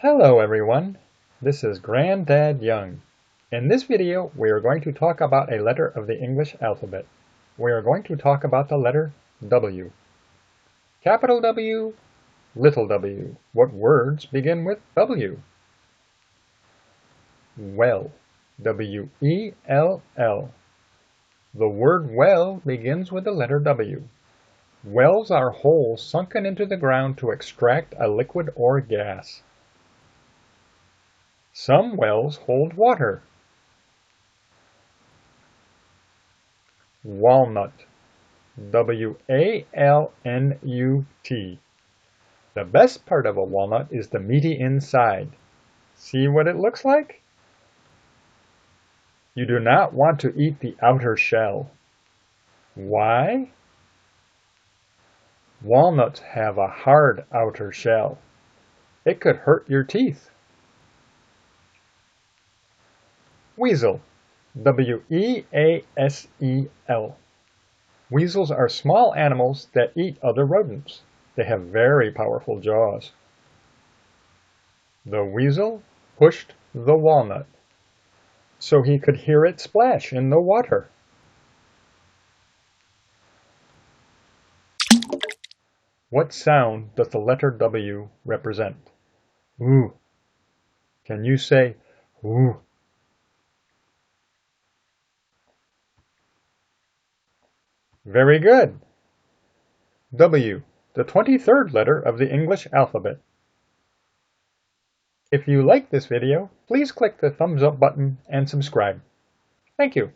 Hello everyone, this is Granddad Young. In this video we are going to talk about a letter of the English alphabet. We are going to talk about the letter W. Capital W, little w. What words begin with W? Well, W-E-L-L. The word well begins with the letter W. Wells are holes sunken into the ground to extract a liquid or gas. Some wells hold water. Walnut. W-A-L-N-U-T. The best part of a walnut is the meaty inside. See what it looks like? You do not want to eat the outer shell. Why? Walnuts have a hard outer shell. It could hurt your teeth. Weasel. W-E-A-S-E-L. Weasels are small animals that eat other rodents. They have very powerful jaws. The weasel pushed the walnut so he could hear it splash in the water. What sound does the letter W represent? Ooh. Can you say ooh? Very good. W, the 23rd letter of the English alphabet. If you like this video, please click the thumbs up button and subscribe. Thank you.